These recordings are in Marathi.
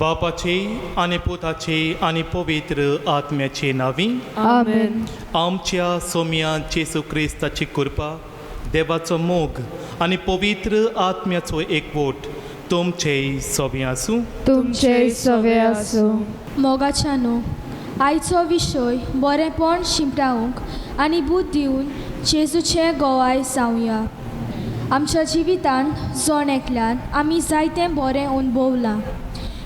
बापाचे आनी पुताचे आनी पवित्र आत्म्याचे नावी आमेन. आमच्या सोम्या जेसू क्रिस्ताची कृपा देवाचो मोग आनी पवित्र आत्म्याचो एकवट तुमचे सवे आसूं. तुमचे सवे आसूं. मोगाच्या न्हू आयचो विशय बरेंपण शिंपडावंक आनी बूद दिवन जेजूचे गोवाय जावया. आमच्या जिवितांत जण एकल्यान आमी जायतें बरें अनुभवलां.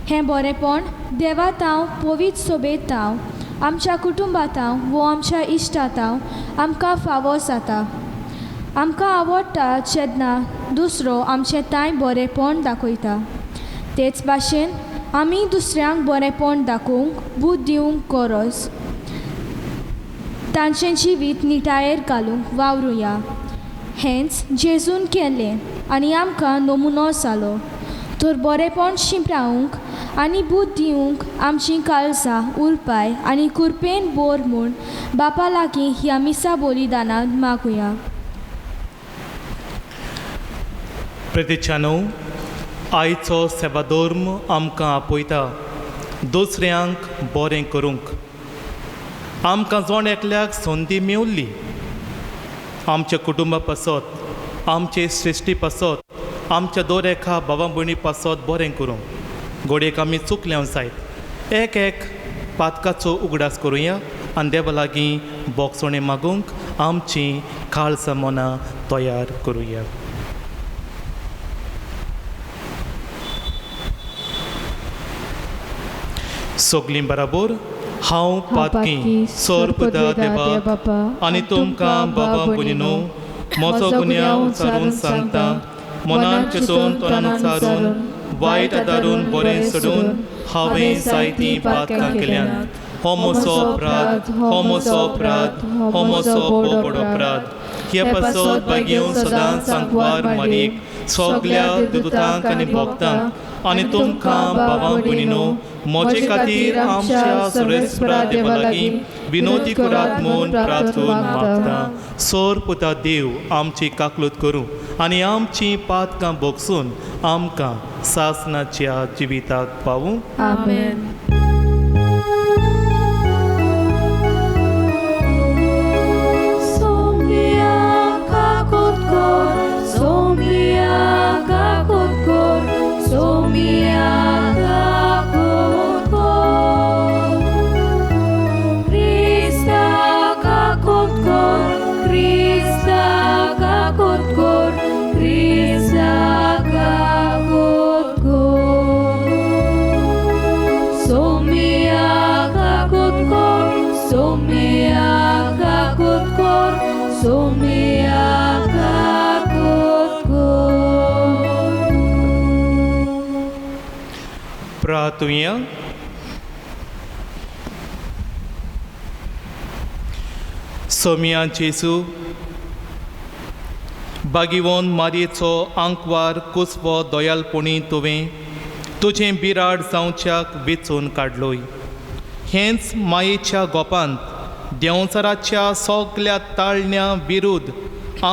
हें बरेंपण देवातांव पवित्र सोबेतांव आमच्या कुटुंबातांव वो आमच्या इश्टातांव आमकां फावो जाता. आमकां आवडटा जेन्ना दुसरो आमचें ताय बरेंपण दाखयता. तेच भाशेन आमी दुसऱ्यांक बरेंपण दाखोवंक बूद दिवंक गरज. तांचें जिवीत निटायेर घालूंक वावरुया. हेंच जेजून केलें आनी आमकां नमुनो जालो. तर बरेंपण शिंपडावंक आनी बूद दिवंक आमचीं काळजां उरपाय आनी कुरपेन बोर म्हूण बापा लागीं ह्या मिसा बलिदानांत मागुया. प्रतिचानो आयचो सेवाधर्म आमकां आपयता दुसऱ्यांक बरें करूंक. आमकां जण एकल्याक संदी मेवल्ली. आमच्या कुटुंबा पासत आमचे श्रेश्टी पासत आमच्या दर एका भावा भयणी पासत बरें करूंक. घोडयेक आमी चुकल्यांव जायत एक पातकाचो उगडास करुया आनी देवा लागीं बोगसोणें मागूंक आमचीं काळजां मनां तयार करुया. सगलीं बराबर हांव पातकी सर्पदा देवा आनी तुमकां बाबा भयणीनो म्हजो गुन्यांव उचारून सांगता. मनान चिंतून तोंडान उचारून वायट आदारून बरें सोडून हांवें जायतीं पातकां केल्यात. हो म्हजो अपराध, हो म्हजो अपराध, हो म्हजो बडो अपराध. हे पासत बेगीन सदांच सांकवार मारीक सगल्या दुतांक आनी भक्तांक आनी तुमकां बाबा भयणीनो म्हजे खातीर आमच्या सुरेस्परा देवा लागीं विनोदी करात म्हूण प्रार्थून मागता. सोर पुता देव आमची काकलूत करूं आनी आमचीं पातकां बोगसून आमकां सासणाच्या जिविताक पावूं. आमेन. प्रार्थुया. सोम्या जेसू बागिवोन मारयेचो आंकवार कुसवो दोयालपणी तुवें तुजें बिराड जावच्याक वेचून काडलोय. हेंच मायेच्या गोपांत देंवचाराच्या सगल्या ताळण्या विरुद्ध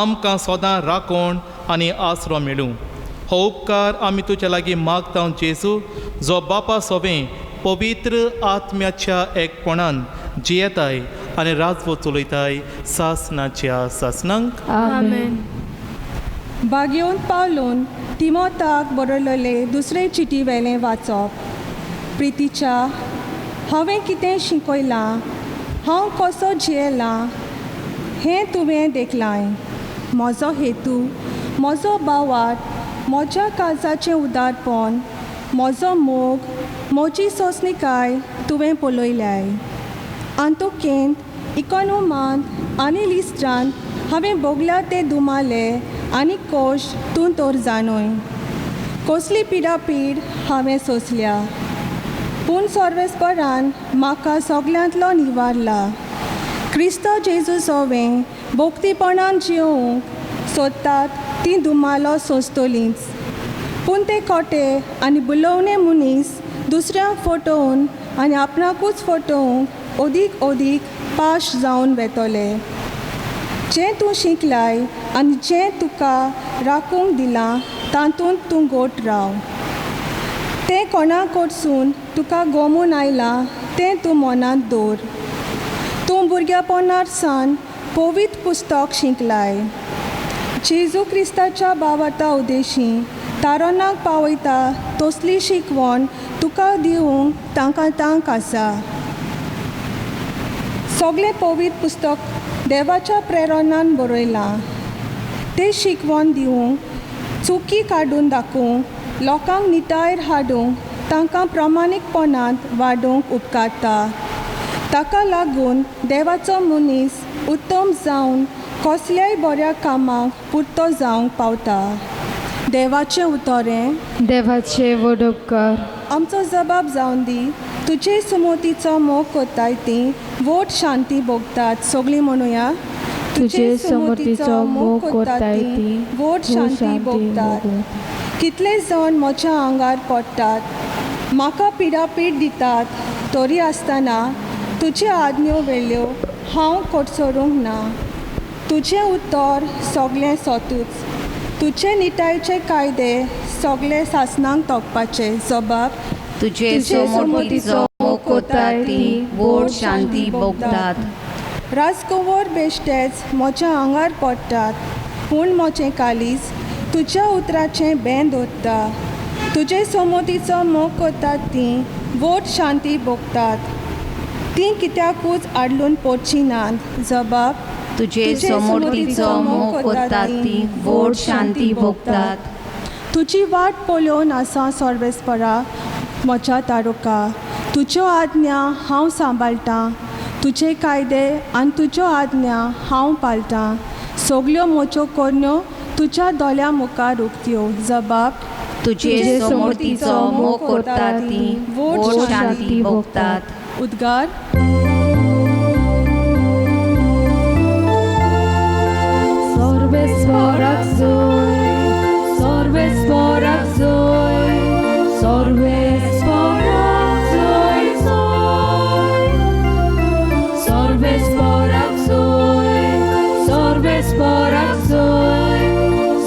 आमकां सदां राखण आनी आसरो मेळूं. हो उपकार आमी तुज्या लागीं मागता जेजू, जो बापा सोबें पवित्र आत्म्याच्या एकपणान जियेताय आनी राजवो चलयताय सासणाच्या सासणांक. आमेन. बागयोन पावलून तिमोथाक बरयलेले दुसरे चिटी वेलें वाचप. प्रितीच्या हांवें कितें शिकयलां, हांव कसो जियेलां हें तुवें देखलाय. म्हजो हेतू, म्हजो बावाट, म्हज्या काळजाचें उदारपण, म्हजो मोग, म्हजी सोंसणीकाय तुवें पळयल्याय. आंतुकेंत, इकॉनोमांत आनी लिस्ट्रांत हांवें भोगल्या ते दुमाले आनी कोश तूं तर जाणय. कसली पिडापीड हांवें सोंसल्या, पूण सर्वेस्परान म्हाका सगल्यांतलो निवारला. क्रिस्त जेजू सोबें भोक्तीपणान जियोवंक सोदतात तीं दुमालो सोंसतलींच. पूण ते खोटे आनी बुलवणे मनीस दुसऱ्यांक फटोवन आनी आपणाकूच फटोवंक अदीक पाश जावन वेतले. जें तूं शिकलाय आनी जें तुका राखूंक दिलां तातूंत तूं गोट राव. तें कोणा कडसून तुका गमून आयलां तें तूं मनांत दवर. तूं भुरगेपणार सावन पवित्र पुस्तक शिकलाय. जेजू क्रिस्ताच्या बाबाता उद्देशीं तारोनाक पावयता तसली शिकवण तुका दिवंक तांकां तांक आसा. सगळें पवित्र पुस्तक देवाच्या प्रेरणान बरयलां. तें शिकवण दिवंक चुकी काडून दाखोवंक लोकांक नितायर हाडूंक तांकां प्रामाणीकपणांत वाडोवंक उपकारता. ताका लागून देवाचो मनीस उत्तम जावन कसल्याय बऱ्या कामाक पुरतो जावंक पावता. देवाचें उतोरें. देवाचे वडोपकार. आमचो जबाब जावन दी. तुजे सुमोतीचो मोग कोत्ताय ती वोट शांती भोगतात. सगळीं म्हणुया. तुजे समोतीचो मोग कोत्ताय ती वोट शांती भोगतात. कितले जण म्हज्या आंगार पडटात, म्हाका पिडापीड दितात, तरी आसतना तुजे आज्ञो वेल्यो हांव कोडसरूंक ना. तुजें उतर सगळें सोतूच. तुजे निटायेचे कायदे सगळे सासणांक तोखपाचे. जबाब. तुजे समोतीचो मोग कोत्ताय ती वोट शांती भोगतात. राजकुंवर बेश्टेच म्हज्या आंगार पडटात, पूण म्हजें कालीज तुज्या उतराचें बेन दवरता. तुजे समोतीचो मोग कोत्तात तीं वोट शांती भोगतात. तीं कित्याकूच आडलून पडची नात. जबाब. तुजे समोतीचो मोग कोत्तात ती वोट शांती भोगतात. तुजी वाट पळोवन आसा सर्वेस्परा म्हज्या तारुका. तुज्यो आज्ञा हांव सांबाळटां. तुजे कायदे आनी तुज्यो आज्ञा हांव पाळटां. सगळ्यो म्हज्यो कोरण्यो तुज्या दोळ्या मुखार उक्त्यो. जबाब. तुजे समोतीचो मोग कोत्तात ती वोट शांती भोगतात. उद्गार. सर्वेस्पराक जोय, सर्वेस्पराक जोय, सर्वेस्पराक जोय जोय. सर्वेस्पराक जोय, सर्वेस्पराक जोय,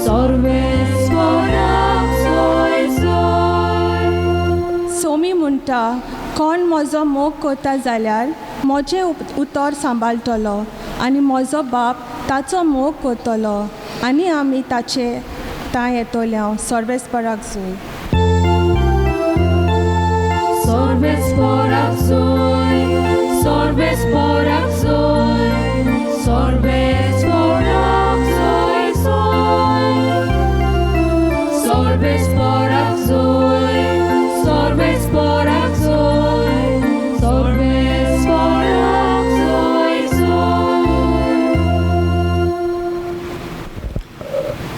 सर्वेस्पराक जोय जोय. सोमी म्हणटा, कोण म्हजो मोग कोता जाल्यार म्हजें उतर सांबाळटलो आनी म्हजो बाप ताचो मोग कोतलो आनी आमी ताचे तां येतोल्या. सर्वेस्पराक जोय. सर्वेस्पराक जोय, सर्वेस्पराक जोय, सर्वेस्पराक जोय जोय. सर्वेस्पराक जोय, सर्वेस्पराक जोय, सर्वेस्पराक जोय जोय.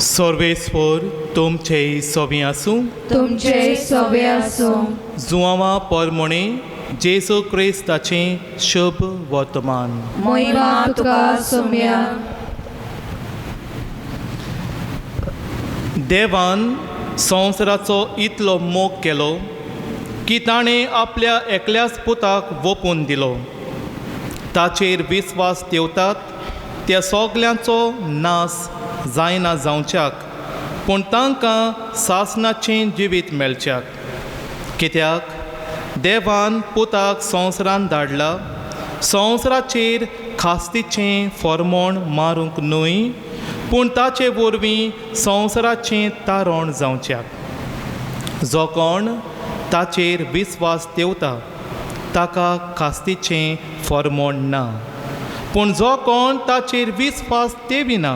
सर्वेस्वर तुमचे सोबी आसूं. तुमचे सोबे आसूं. जुआंवा परमणे जेसू क्रिस्ताचें शुभ वर्तमान. महिमा तुका सोम्या. देवान संवसाराचो इतलो मोग केलो की ताणें आपल्या एकल्याच पुताक वोपून दिलो. ताचेर विस्वास ठेवतात त्या सगल्यांचो नाश जायना जावच्याक, पूण तांकां सासणाचें जिवीत मेळच्याक. कित्याक देवान पुताक संवसारांत धाडला संवसाराचेर खास्तीचें फर्मोण मारूंक न्हय, पूण ताचे वरवीं संवसाराचें तारण जावच्याक. जो कोण ताचेर विस्वास ठेवता ताका खास्तीचें फर्मोण ना, पूण जो कोण ताचेर विस्वास ठेविना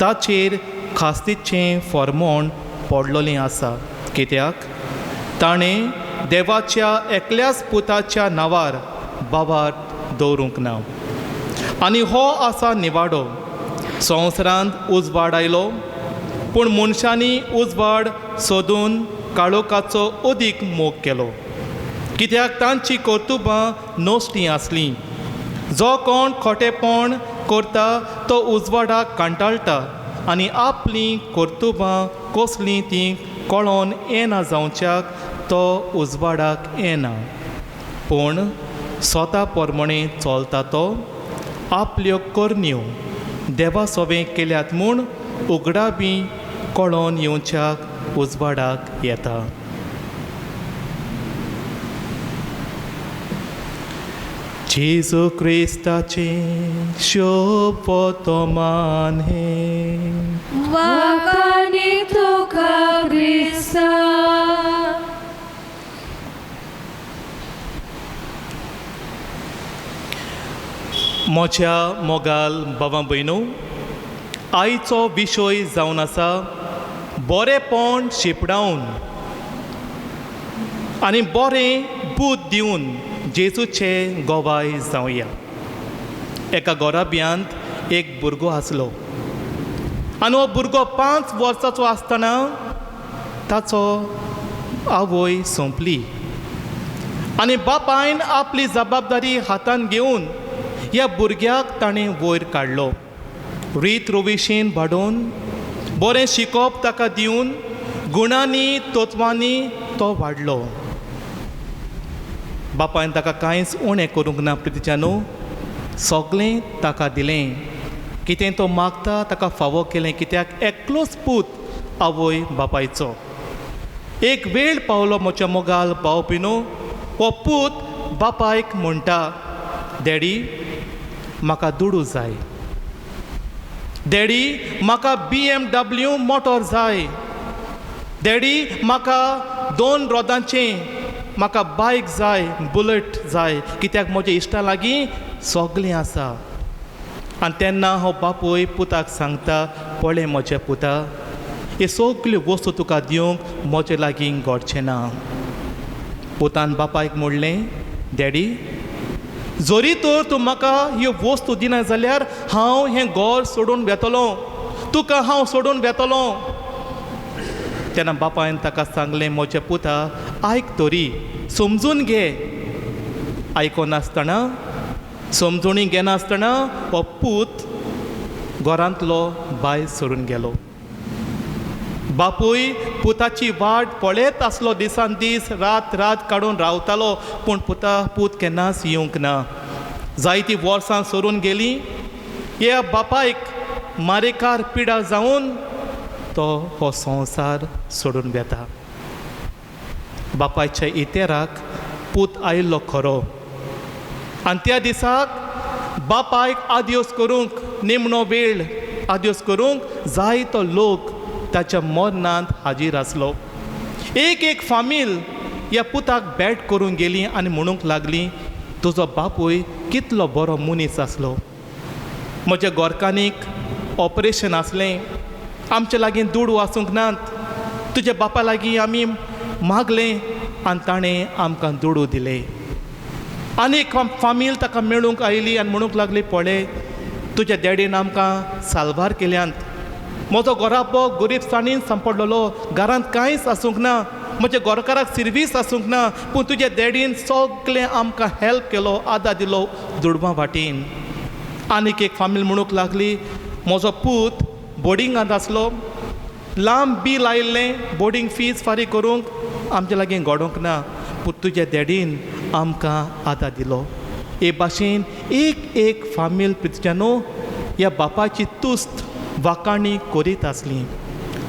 ताचेर खास्तीचें फर्मोण पडलोलें आसा. कित्याक ताणें देवाच्या एकल्याच पुताच्या नांवार बाबार दवरूंक ना. आनी हो आसा निवाडो. संवसारांत उजवाड आयलो, पूण मनशांनी उजवाड सोदून काळोखाचो अदीक मोग केलो, कित्याक तांची कर्तुबां नश्टीं आसलीं. जो कोण खोटेपण करता तो उजवाडाक कांटाळटा आनी आपलीं कर्तुबां कसलीं तीं कळोन येना जावच्याक तो उजवाडाक येना. पूण स्वता प्रमाणे चलता तो आपल्यो करण्यो देवा सोबे केल्यात म्हूण उगडा बी कळोन येवच्याक उजवाडाक येता. जेजू क्रिस्ताचे शोभतोमान हे वाकानी तुका क्रिस्ता म्हज्या मोगाल भावां भयणो, आयचो विशय जावन आसा बरेपण शिपडावन आनी बरें बूद दिवन जेजूचें गोवाय जावया. एका गोराब्यांत एक भुरगो आसलो आनी हो भुरगो 5 वर्सांचो आसतना ताचो आवय सोंपली आनी बापायन आपली जबाबदारी हातान घेवन ह्या भुरग्याक ताणें वयर काडलो. रीत रोविशेन वाडोवन बरें शिकोवप ताका दिवन गुणांनी तत्वांनी तो वाडलो. बापायन ताका कांयच उणें करूंक ना प्रितीच्यानो, सगळें ताका दिलें. कितें तो मागता ताका फावो केलें, कित्याक एकलोच पूत आवय बापायचो. एक वेळ पावलो म्हज्या मोगाल भाव भयणो, हो पूत बापायक म्हणटा, डॅडी म्हाका दुडू जाय, डॅडी म्हाका BMW मोटोर जाय, डॅडी म्हाका 2 रोदांचें म्हाका बायक जाय, बुलेट जाय, कित्याक म्हज्या इश्टा लागीं सगळें आसा. आनी तेन्ना हो बापूय पुताक सांगता, पळय म्हज्या पुता, हे सगल्यो वस्तू तुका दिवंक म्हजे लागीं घडचें ना. पुतान बापायक म्हणलें, डॅडी जोरी तर तूं म्हाका ह्यो वस्तू दिना जाल्यार हांव हें घर सोडून वेतलो, तुका हांव सोडून वेतलो. तेन्ना बापायन ताका सांगलें, म्हज्या पुता आयक तरी, समजून घे. आयकोनासतना, समजुणी घेनासतना हो पूत घरांतलो भायर सरून गेलो. बापूय पुताची वाट पळयत आसलो दिसान दीस, रात रात काडून रावतालो, पूण पूत केन्नाच येवंक ना. जायतीं वर्सां सरून गेलीं. ह्या बापायक मारेकार पिडा जावन तो हो संवसार सोडून वेता. बापायच्या इतेराक पूत आयिल्लो खरो, आनी त्या दिसाक बापायक आदियोस करूंक, निमणो वेळ आदियोस करूंक जायतो लोक ताच्या मरणांत हाजीर आसलो. एक फामील ह्या पुताक भेट करूंक गेली आनी म्हणूंक लागली, तुजो बापूय कितलो बरो मनीस आसलो. म्हज्या गोरकानीक ऑपरेशन आसलें, आमचे लागीं दुडू आसूंक नात, तुज्या बापा लागीं आमी मागलें आनी ताणें आमकां दुडू दिलें. आनीक फामील ताका मेळूंक आयली आनी म्हणूंक लागली, पळय तुज्या डॅडीन आमकां सालवार केल्यांत, म्हजो गोराबो गरीबसाणीन सांपडलेलो, घरांत कांयच आसूंक ना, म्हज्या गोरकाराक सर्वीस आसूंक ना, पूण तुज्या डॅडीन सगळें आमकां हेल्प केलो, आदार दिलो दुडवां वाटेन. आनीक एक फामील म्हणूंक लागली, म्हजो पूत बोर्डिंगांत आसलो, लांब बील आयिल्लें, बोर्डींग फीज फारीक करूंक आमचे लागीं घडोवंक ना, पूण तुज्या डॅडीन आमकां आदार दिलो. हे भाशेन एक फामील प्रितीच्यानो ह्या बापाची तुस्त वाकाणी करीत आसली.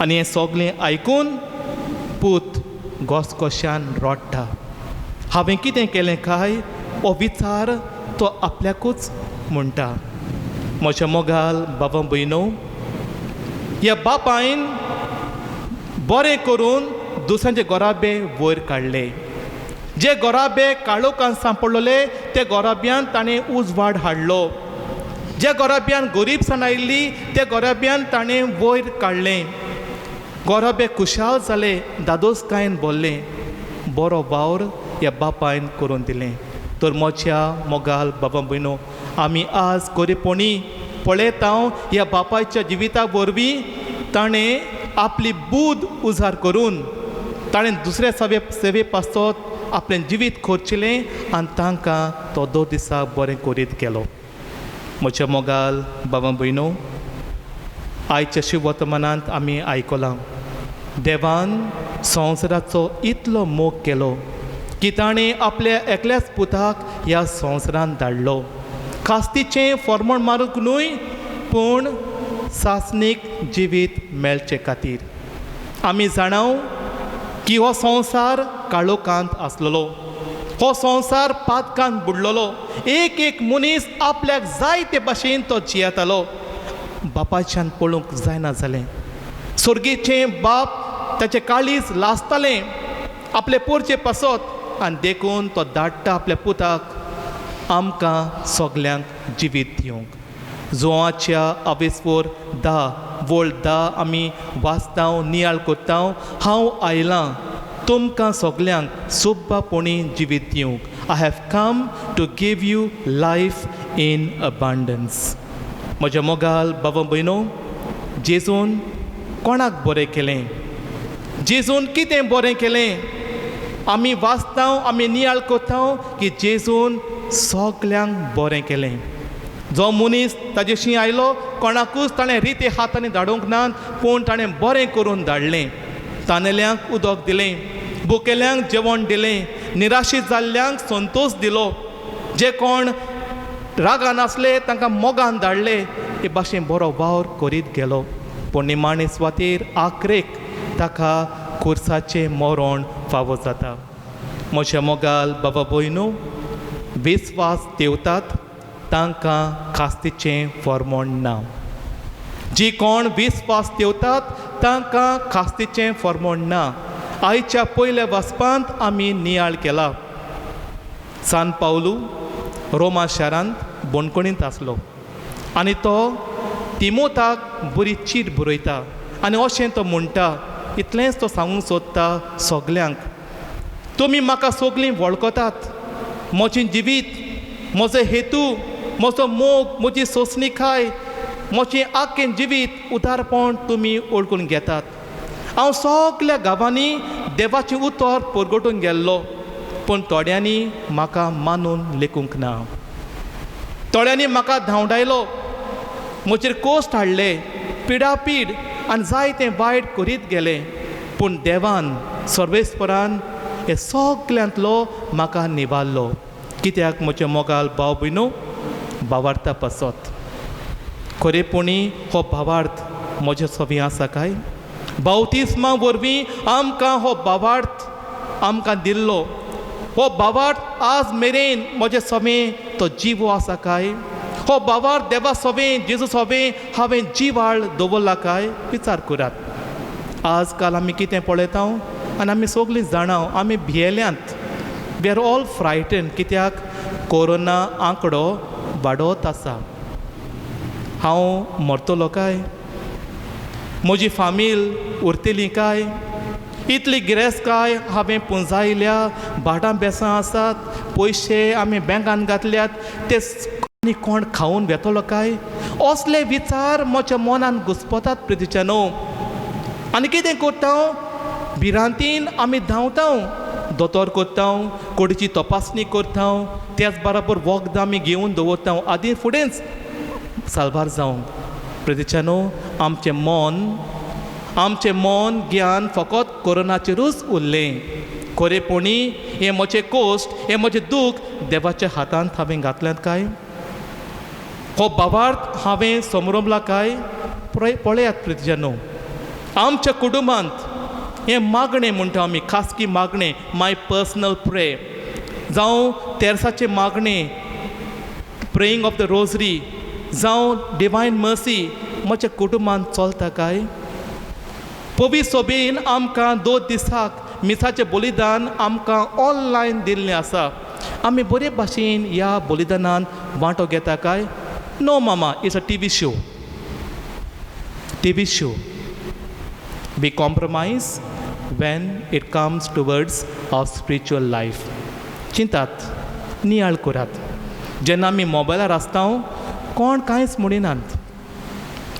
आनी हें सगळें आयकून पूत घोसघोशान रडटा. हांवें कितें केलें काय हो विचार तो आपल्याकूच म्हणटा. म्हज्या मोगाल भावां भयणो, ह्या बापायन बरें करून दुसऱ्यांचे गोराबे वयर काडले. जे गोराबे काळोखान सांपडलेले ते गोराब्यान ताणें उजवाड हाडलो. ज्या गोराब्यान गरीबसाण आयिल्ली त्या गोराब्यान ताणें वयर काडलें. गोराबे खुशाल जाले, दादोसकायेन बोल्ले, बरो वावर ह्या बापायन करून दिलें. तर म्हज्या मोगाल बाबा भयणो, आमी आज गरीबपणी पळयता ह्या बापायच्या जिविता वरवीं ताणें आपली बूद उजार करून ताणें दुसऱ्या सेवे पासत आपलें जिवीत खर्चिलें आनी तांकां तो 2 दिसा बरें करीत गेलो. म्हज्या मोगाल बाबा भयणो, आयच्या शिव वर्तमानांत आमी आयकलां, देवान संवसाराचो इतलो मोग केलो की ताणें आपल्या एकल्याच पुताक ह्या संवसारांत धाडलो. कास्तीचें फॉर्मण मारूंक न्हय, पूण सासणीक जिवीत मेळचे खातीर. आमी जाणाव की हो संवसार काळोखांत आसलेलो, हो संवसार पातकान बुडलोलो एक एक मनीस आपल्याक जाय ते भाशेन तो जियेतालो बापाच्यान पळोवंक जायना जालें सुर्गेचें बाप ताचें काळीज लासतालें आपले पोरचे पासत आनी देखून तो धाडटा आपल्या पुताक आमकां सगल्यांक जिवीत दिवंक जोआच्या अवेसवर 10 वोल्ड 10 आमी वाचतांव नियाळ कोत्तांव हांव आयलां तुमकां सगल्यांक सोब्बापणी जिवीत दिवंक I have come to give you life in abundance म्हज्या मोगाल बाबा भयणो जेजून कोणाक बरें केलें जेजून कितें बरें केलें आमी वाचतांव आमी नियाळ कोत्तांव की जेजून सगल्यांक बरें केलें जो मनीस ताजेशी आयलो कोणाकूच ताणें रिते हातांनी धाडूंक ना पूण ताणें बरें करून धाडलें तानेल्यांक उदक दिलें भुकेल्यांक जेवण दिलें निराशीत जाल्ल्यांक संतोश दिलो जे कोण रागान आसले तांकां मोगान धाडले हे भाशेन बरो वावर करीत गेलो पूण निमाणे सुवातेर आखरेक ताका खुर्साचें मरण फावो जाता म्हज्या मोगाल बाबा भयणो विस्वास देंवतात तांकां खास्तीचें फर्मोण ना जी कोण विस्वास देंवतात तांकां खास्तीचें फर्मोण ना आयच्या पयल्या वाचपांत आमी नियाळ केला सान पावलू रोमा शारांत बोणकुणींत आसलो आनी तो तिमोथाक बरी चीट बरयता आनी अशें तो म्हणटा इतलेंच तो सांगूंक सोदता सगल्यांक तुमी म्हाका सगलीं वळखतात म्हजें जिवीत म्हजो हेतू म्हजो मोग म्हजी सोंसणीकाय म्हजें आख्खें जिवीत उदारपण तुमी ओळखून घेतात हांव सगल्या गांवांनी देवाचें उतर परगटून गेल्लो पूण थोड्यांनी म्हाका मानून लेखूंक ना थोड्यांनी म्हाका धांवडायलो म्हजेर कोश्ट हाडले पिडापीड आनी जायतें वायट करीत गेले पूण देवान सर्वेस्परान हे सगल्यांतलो म्हाका निवारलो कित्याक म्हजे मोगाल भाव भयणो भावार्था पासत खरेपणी हो भावार्थ म्हजे सवी आसा काय बावतिस्मा वरवीं आमकां हो भावार्थ आमकां दिल्लो हो भावार्थ आज मेरेन म्हजे सवें तो जिवो आसा काय हो भावार्थ देवा सवें जेजू सवें हांवें जिवाळ दवरला काय विचार करात आज काल आमी कितें पळयता आनी आमी सगळीं जाणां आमी भियेल्यांत वी आर ऑल फ्रायटन कित्याक कोरोना आंकडो वाडत आसा हांव मरतलो काय म्हजी फामील उरतली काय इतली गिरेस्त हांवें पुंजायल्या भाटां बेसां आसात पयशे आमी बँकान घातल्यात ते आनी कोण खावन वेतलो काय असले विचार म्हज्या मनान घुसपतात प्रितीच्यानो आनी कितें करता भिरांतीन आमी धांवता दोतोर करता कोडीची तपासणी करता त्याच बरोबर वखदां आमी घेवन दवरता आदी फुडेंच सालबार जावंक प्रितीच्यानो आमचें मन ज्ञान फकत कोरोनाचेरूच उरलें खरेपणी हें म्हजें कोश्ट हें म्हजें दूख देवाच्या हातांत हांवें घातल्यात काय हो भावार्थ हांवें समरमला काय पळयात प्रितीच्यानो आमच्या कुटुंबांत हें मागणें म्हणटा आमी खासगी मागणें माय पर्सनल प्रे जावं तेर्साचें मागणें प्रेयींग ऑफ द रोजरी जावं डिवायन मर्सी म्हज्या कुटुंबांत चलता काय पवी सोबेन आमकां 2 दिसाक मिसाचें बलिदान आमकां ऑनलायन दिल्लें आसा आमी बरे भाशेन ह्या बलिदानान वांटो घेता काय no mama it's a TV show we compromise when it comes towards our spiritual life चिंतात नियाळ करात जेन्ना आमी मोबायलार आसता कोण कांयच म्हणिनात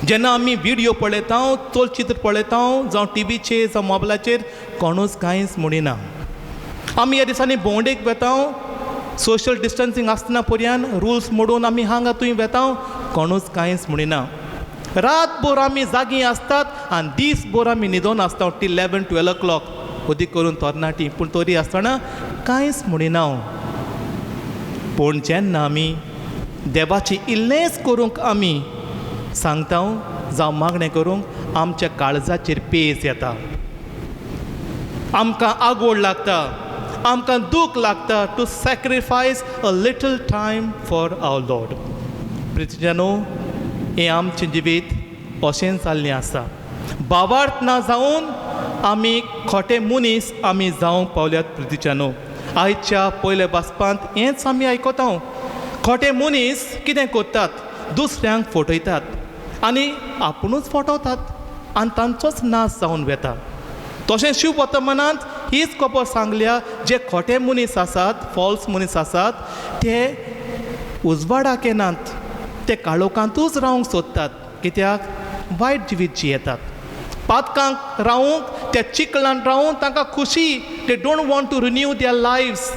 जेन्ना आमी व्हिडियो पळयता चलचित्र पळयता जावं टीव्हीचेर जावं मोबायलाचेर कोणूच कांयच म्हणिना आमी ह्या दिसांनी भोंवडेक वेता सोशल डिस्टन्सींग आसतना पर्यान रुल्स मोडून आमी हांगा थंय वेता कोणूच कांयच म्हणिना रातभर आमी जागीं आसतात आनी दीसभर आमी न्हिदोन आसता टील 11-12 o'clock उदीक करून तरणाटी पूण तरी आसतना कांयच म्हणिना पूण जेन्ना आमी देवाची इल्लेंच करूंक आमी सांगता जावं मागणें करूंक आमच्या काळजाचेर पेज येता आमकां आगोड लागता आमकां दूख लागता to sacrifice a little time for our Lord. प्रितीजानो, हें आमचें जिवीत अशें जाल्लें आसा. भावार्थ ना जावन आमी खोटे मनीस आमी जावंक पावल्यात. प्रितीजानो, आयच्या पयल्या वाचपांत हेंच आमी आयकता. खोटे मनीस कितें करतात? दुसऱ्यांक फटयतात आनी आपुणूच फटवतात आनी तांचोच नाश जावन वेता. तशें शिव वर्तमानांत हीच खबर सांगल्या, जे खोटे मनीस आसात, फॉल्स मनीस आसात, ते उजवाडाक येनात, ते काळोखांतूच रावंक सोदतात. कित्याक? वायट जिवीत जियेतात. पातकांक रावूंक, त्या चिकलांत रावून तांकां खुशी. They don't want to renew their lives.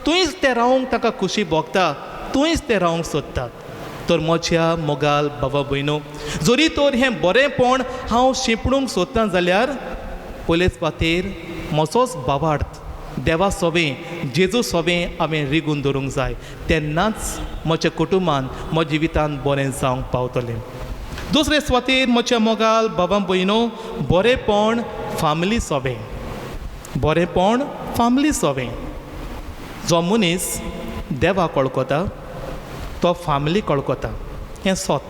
थंयच ते रावंक तांकां खुशी भोगता, थंयच ते रावंक सोदतात. तर म्हज्या मोगाल बाबा भयणो, जरी तर हें बरेंपण हांव शिंपडूंक सोदतां जाल्यार पयलेच फावटीर म्हजोच भावार्थ देवा सोबें, जेजू सोबें हांवें रिगून दवरूंक जाय. तेन्नाच म्हज्या कुटुंबान, म्हज्या जिवितान बरें जावंक पावतलें. दुसरे सुवातेर म्हज्या मोगाल बाबा भयणो, बरेंपण फामिली सोबें. बरेंपण फामिली सोबें. जो मनीस देवा कळकता तो फामिली कळकता. हें सोत.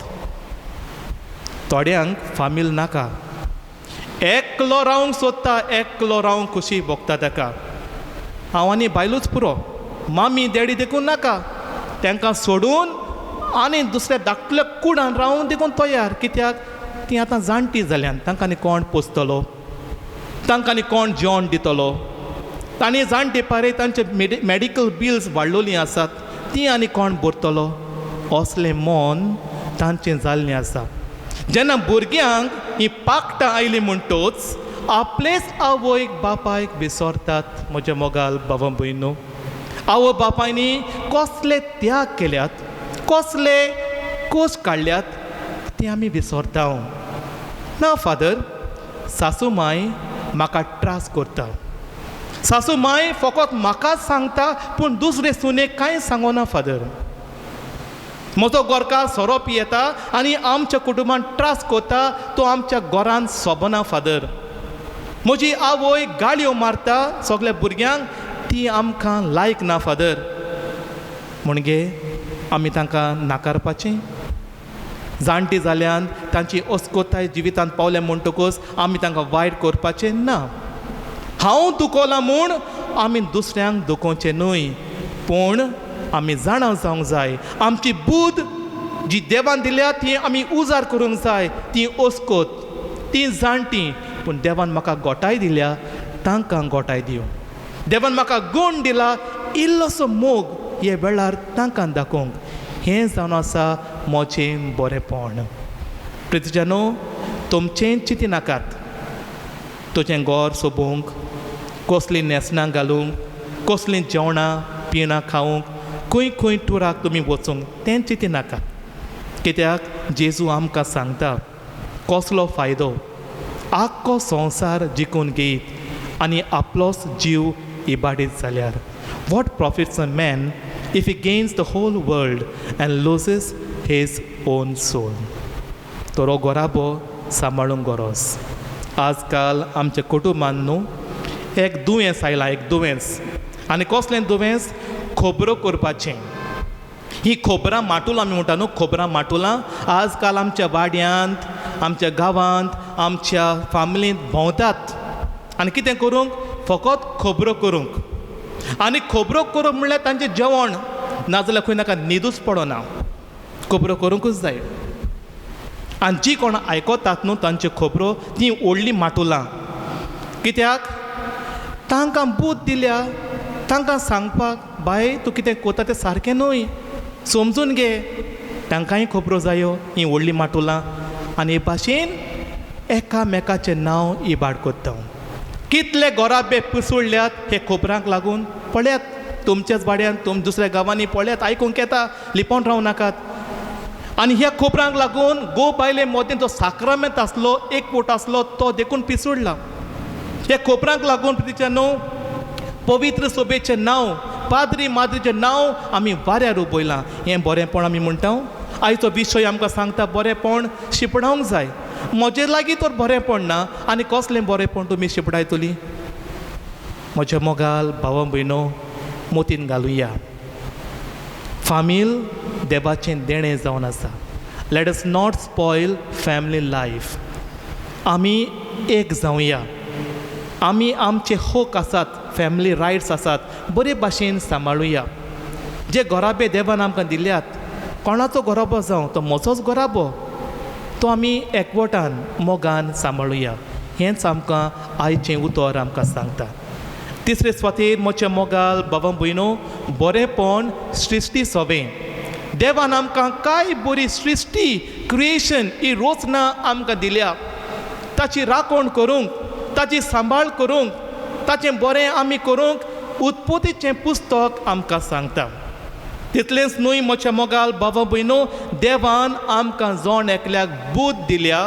थोड्यांक फामील नाका, एकलो रावंक सोदता, एकलो रावंक खुशी भोगता. ताका हांव आनी बायलूच पुरो, मामी डॅडी देखून नाका. तांकां सोडून आनी दुसऱ्या धाकट्या कुडान रावून देखून तयार. कित्याक? तीं आतां जाणटी जाल्यान, तांकां आनी कोण पोसतलो, तांकां आनी कोण जेवण दितलो. तांणी जाणटे पारे तांचे मॅडिकल बिल्स वाडलोलीं आसात, तीं आनी कोण भरतलो. असलें मन तांचें जाल्लें आसा. जेन्ना भुरग्यांक ही पाकटां आयलीं म्हणटोच आपलेच आवयक बापायक विसरतात. म्हज्या मोगाल बाबा भयणो, आवय बापायनी कसले त्याग केल्यात, कसले कोश काडल्यात, ते आमी विसरता. ना फादर, सासू माय म्हाका त्रास करता. सासू माय फकत म्हाकाच सांगता, पूण दुसरे सुनेक कांय सांगना. फादर, म्हजो गोरकार सोरोप येता आनी आमच्या कुटुंबान त्रास करता, तो आमच्या घरांत सोबना. फादर, म्हजी आवय गाळयो मारता सगल्या भुरग्यांक, ती आमकां लायक ना. फादर, म्हणजे आमी तांकां नाकारपाचें? जाणटी जाल्यान तांची अस्कोताय जिवितांत पावल्या म्हणटकूच आमी तांकां वायट करपाचें ना. हांव दुखोलां म्हूण आमी दुसऱ्यांक दुखोवचें न्हय, पूण आमी जाणा जावंक जाय. आमची बूद जी देवान दिल्या ती आमी उजार करूंक जाय. ती अस्कोत, ती जाणटी, पूण देवान म्हाका गोठाय दिल्या, तांकां गोठाय दिवं. देवान म्हाका गूण दिला, इल्लोसो मोग हे वेळार तांकां दाखोवंक. हें जावन आसा म्हजें बरेंपण. प्रितीजानो, तुमचें चिंती नाकात. तुजें घर सोबूंक, कसलीं न्हेसणां घालूंक, कसलीं जेवणां पिणां खावंक, खंय खंय टुराक तुमी वचूंक, तें चिंती नाका. कित्याक? जेजू आमकां सांगता, कसलो फायदो आख्खो संवसार जिखून घेयत आनी आपलोच जीव इबाडीत जाल्यार. What profits a man if he gains the whole world and loses his own soul. तो हो गोराबो सांबाळूंक गरज. आजकाल आमच्या कुटुंबान न्हू एक दुयेंस आयलां, एक दुयेंस. आनी कसलें दुयेंस? खोबरो करपाचें. ही खोबरां माटुलां आमी म्हणटा न्हू, खोबरां माटुलां आजकाल आमच्या वाड्यांत, आमच्या गांवांत, आमच्या फामिलींत भोंवतात. आनी कितें करूंक? फकत खोबरो करूंक. आनी खोबरो करूंक म्हणल्यार तांचें जेवण, नाजाल्यार खंय नाका न्हिदूच पडना. खोबरो करूंकूच जाय. आनी जी कोण आयकतात न्हू तांच्यो खोबरो, तीं व्हडलीं माटुलां. कित्याक? तांकां बूद दिल्या, तांकां सांगपाक, बाय तूं कितें कोता तें सारकें न्हय, समजून घे. तांकांय खोबरो जायो, हीं व्हडलीं माटुलां. आनी हे भाशेन एकामेकाचें नांव इबाड कोत्ता. कितले गोराबे पिसुळ्ळ्यात हे खोबरांक लागून. पळयात तुमच्याच वाड्यान, दुसऱ्या गांवांनी पळयात, आयकूंक येता, लिपोवन रावं नाकात. आनी ह्या खोबरांक लागून गो बायले मोदें जो साक्रामेंत आसलो, एक फूट आसलो, तो देखून पिसुळ्ळा. ह्या खोबरांक लागून प्रितीच्या न्हू पवित्र सोबेचें नांव, पाद्री माद्रीचें नांव आमी वाऱ्यार उबयलां. हें बरेंपण आमी म्हणटा. आयचो विशय आमकां सांगता बरेंपण शिपडावंक जाय. म्हजे लागीं तर बरेंपण ना, आनी कसलें बरेंपण तुमी शिपडायतली? म्हज्या मोगाल भावां भयणो मोतीन घालुया. फामील देवाचें देणें जावन आसा. Let us not spoil family life. आमी एक जावया. आमी आमचे हक आसात, फॅमिली रायट्स आसात, बरे भाशेन सांबाळुया. जे घोराबे देवान आमकां दिल्यात, कोणाचो घोराबो जावं तो म्हजोच घोराबो, तो आमी एकवटान मोगान सांबाळुया. हेंच आमकां आयचें उतर आमकां सांगता. तिसरे सुवातेर म्हज्या मोगाल भावां भयणो बरेंपण सृश्टी सोबें. देवान आमकां काय बरी सृश्टी क्रिएशन ही रोचना आमकां दिल्या. ताची राखण करूंक, ताची सांबाळ करूंक, ताचें बरें आमी करूंक उत्पत्तीचें पुस्तक आमकां सांगता. तितलेंच न्हय म्हज्या मोगाल भावां भयणो, देवान आमकां जोण एकल्याक बूद दिल्या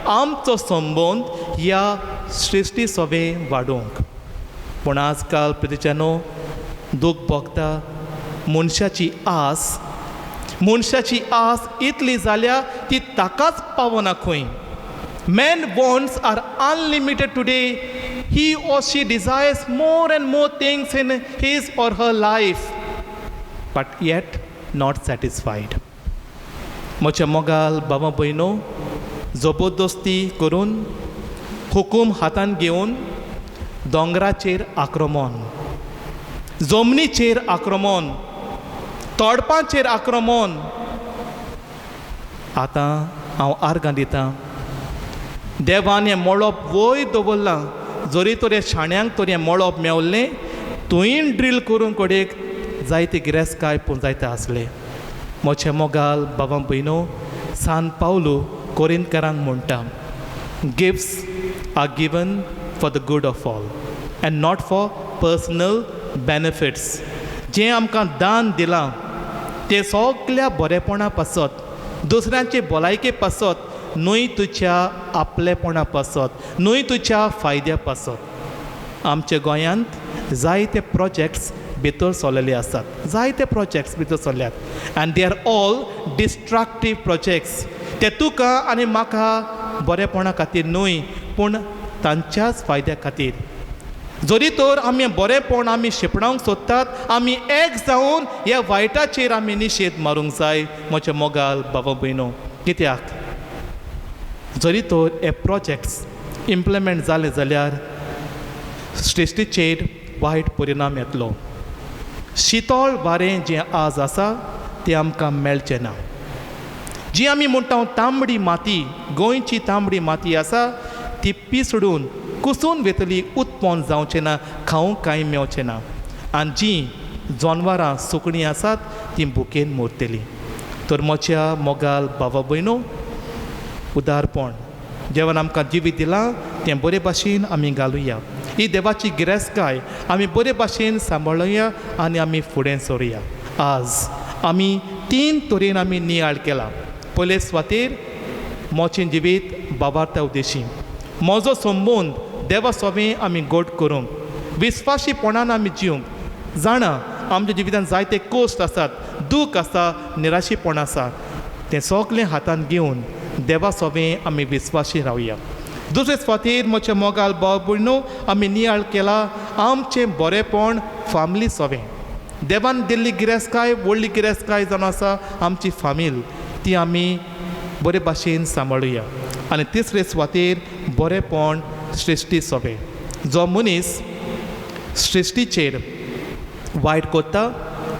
आमचो संबंद ह्या सृश्टी सोबें वाडोवंक. पूण आजकाल प्रितीच्यानो दूख भोगता मनशाची आस इतली जाल्या ती ताकाच पावना खंय. Men wants are unlimited today. He or she desires more and more things in his or her life, but yet not satisfied. म्हज्या मोगाल भावां भयणो, जबरदस्ती करून, हुकूम हातान घेवन दोंगराचेर आक्रमण, जमनीचेर आक्रमण, तोडपांचेर आक्रमण. आतां हांव आर्गां दितां. देवान हें मळप वयर दवरलां. जरी तर हे शाण्यांक तर हें मळप मेवल्लें, तुवें ड्रील करून कडेक जायते गिरेस्तकाय पूण जायते आसले. म्हजे मोगाल भावां भयणो, सान पावलो कोरिंथकारांक म्हणटा, gifts are given for the good of all and not for personal benefits. जें आमकां दान दिलां तें सगल्या बरेपणा पासत, दुसऱ्यांचे भलायके पासत, न्हय तुज्या आपलेपणा पासत, न्हय तुज्या फायद्या पासत. आमच्या गोंयांत जायते प्रोजेक्ट्स भितर चललेले आसात, जायते प्रोजेक्ट्स भितर चल्ल्यात, and they are all destructive projects. ते तुका आनी म्हाका बरेपणा खातीर न्हय, पूण तांच्याच फायद्या खातीर. जरी तर आमी बरेपण आमी शिपणावंक सोदतात, आमी एक जावन ह्या वायटाचेर आमी निशेध मारूंक जाय. म्हज्या मोगाल भावां भयणो, कित्याक जरी तर हे प्रोजेक्ट्स इम्प्लिमेंट जाले जाल्यार सृश्टीचेर वायट परिणाम येतलो. शितळ वारें जें आज आसा तें आमकां मेळचें ना. जी आमी म्हणटा तांबडी माती, गोंयची तांबडी माती आसा, ती पिसडून कुसून वेतली, उत्पन्न जावचें ना, खावंक कांय मेवचें ना. आनी जीं जनवरां सुकणीं आसात तीं भुकेन मरतलीं. तर म्हज्या मोगाल भावा भयणो, उदारपण जेवण आमकां जिवीत दिलां तें बरे भाशेन आमी घालुया. ही देवाची गिरेस्तकाय आमी बरे भाशेन सांबाळुया आनी आमी फुडें सरुया. आज आमी 3 तरेन आमी नियाळ केला. पयले सुवातेर मोचें जिवीत बाबार्था उद्देशी, म्हजो संबंद देवा सोबें आमी घट करूंक, विस्वाशीपणान आमी जिवंक. जाणा आमच्या जिवितांत जायते कोश्ट आसात, दूख आसा, निराशीपण आसा, तें सगलें हातान घेवन देवा सोबें आमी विस्वाशी रावया. दुसरे सुवातेर म्हज्या मोगाल भाव भयणो, आमी नियाळ केला आमचें बरेंपण फामिली सोबें. देवान दिल्ली गिरेस्तकाय व्हडली गिरेस्तकाय जावन आसा आमची फामील, ती आमी बरे भाशेन सांबाळुया. आनी तिसरे सुवातेर बरेंपण सृश्टी सोबें. जो मनीस सृश्टीचेर वायट करता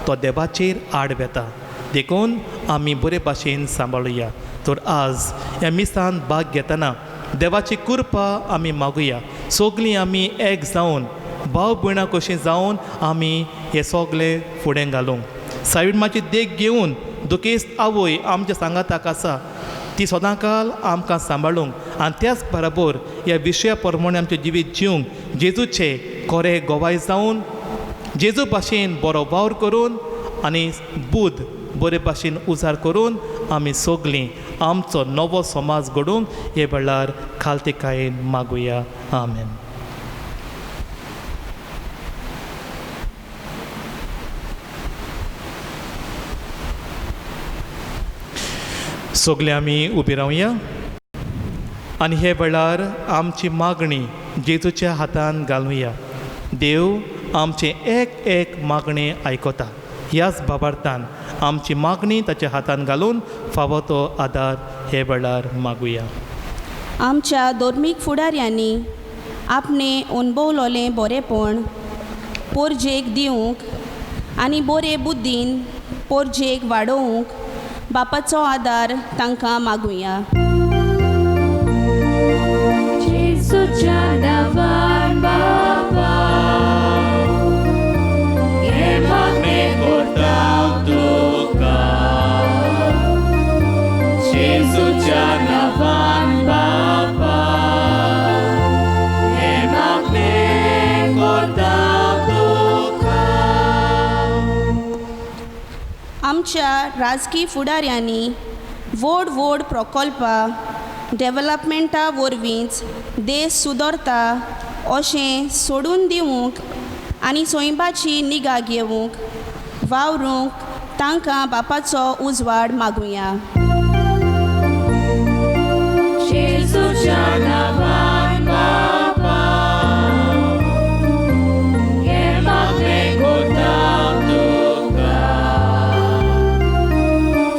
तो देवाचेर आड वेता, देखून आमी बरे भाशेन सांबाळुया. तर आज ह्या मिसान भाग घेतना देवाची कृपा आमी मागुया. सगलीं आमी एक जावन भाव भयणां कशीं जावन आमी हें सगलें फुडें घालूंक. सावित्रीमाची देख घेवन दुखेस्त आवय आमच्या सांगाताक आसा, ती सदांकाल आमकां सांबाळूंक आनी त्याच बरोबर ह्या विशया प्रमाणे आमचें जिवीत जिवंक जेजूचें खरें गोवाय जावन, जेजू भाशेन बरो वावर करून आनी बुध बरे भाशेन उजार करून आमी सगलीं आमचो नवो समाज घडोवंक हे वेळार खालतेकायेन मागुया. आमेन. सगळे आमी उबी रावया आनी हे वेळार आमची मागणी जेजूच्या हातान घालुया. देव आमचे एक एक मागणी आयकता. ह्याच बाबार्थान आमची मागणी ताच्या हातान घालून फावो तो आदार हे वेळार मागुया. आमच्या धर्मीक फुडाऱ्यांनी आपणे अणभवलोलें बरेपण पोरजेक दिवंक आनी बरे बुद्दीन पोरजेक वाडोवंक बापाचो आदार तांकां मागुया. जेसूच्या नांवान बापा हे मागणें करता तुका. जेसूच्या नांवान बापा हे मागणें करता तुका. आमच्या राजकी फुडाऱ्यांनी व्हड व्हड प्रकल्पां डेव्हलपमेंटा वरवींच देश सुदरता अशें सोडून दिवंक आनी सोयंबाची निगा घेवंक वावरूंक तांकां बापाचो उजवाड मागुया. जेसूच्या नांवान बापा हे मागणें करता तुका.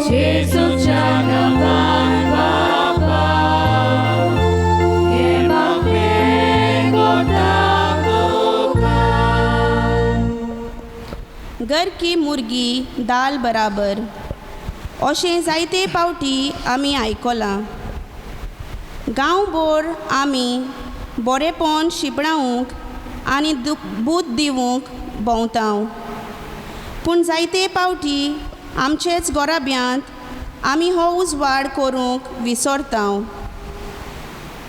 जेसूच्या नांवान बापा हे मागणें करता तुका. घर की मुर्गी दाल बराबर अशें जायते पावटी आमी आयकलां. गांवभर आमी बरेपण शिपणावंक आनी बूद दिवंक भोंवताव, पूण जायते पावटी आमचेच गोराब्यांत आमी हो उजवाड करूंक विसरताव.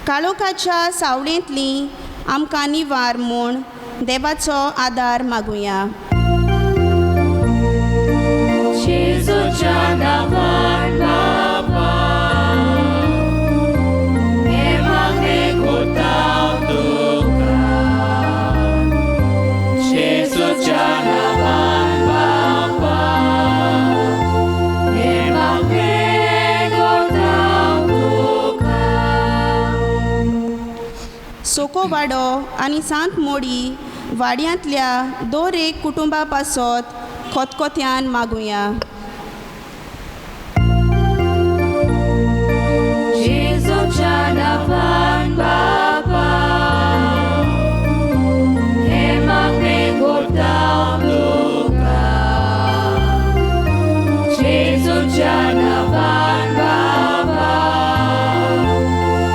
काळोखाच्या सावळेंतली आमकां निवार म्हूण देवाचो आदार मागुया. जेसूच्या नांवान बापा हे मागणें करता तुका. जेसूच्या नांवान बापा हे मागणें करता तुका. सोको वाडो आनी सांत मोडी वाड्यांतल्या दर एक कुटुंबा पासत खतखत्यान मागुया. जेसूच्या नांवान बापा हे मागणें करता तुका. जेसूच्या नांवान बापा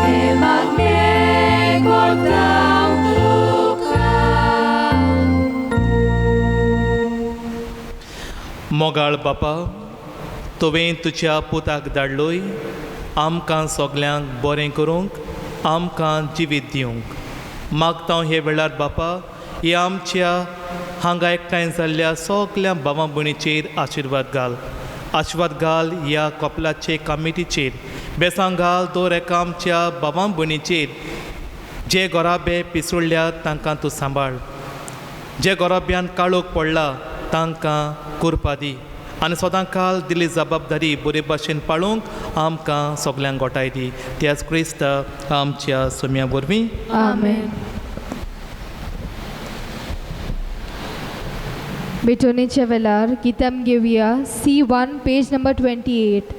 हे मागणें करता तुका. मोगाळ बापा, तुवें तुज्या पुताक धाडलोय आमकां सगल्यांक बरें करूंक आमकां जिवीत दिवंक. मागता हे वेळार बापा ही आमच्या हांगा एकठांय जाल्ल्या सगल्या भावां भयणीचेर आशिर्वाद घाल. आशिर्वाद घाल ह्या कपलाचे कमिटीचेर. बेसांग घाल दर एका आमच्या भावां भयणीचेर. जे गोराबे पिसुळ्ळ्यात तांकां तूं सांबाळ. जे गोराब्यान काळोख पडला तांकां कुरपा दी आनी सदां काल दिली जबाबदारी बरे भाशेन पाळूंक आमकां सगल्यांक गोठाय दी. त्याच क्रिस्त आमच्या सुम्या वरवीं आमेन. बेटोनेच्या वेळार गितां घेवया. C1 page number 28.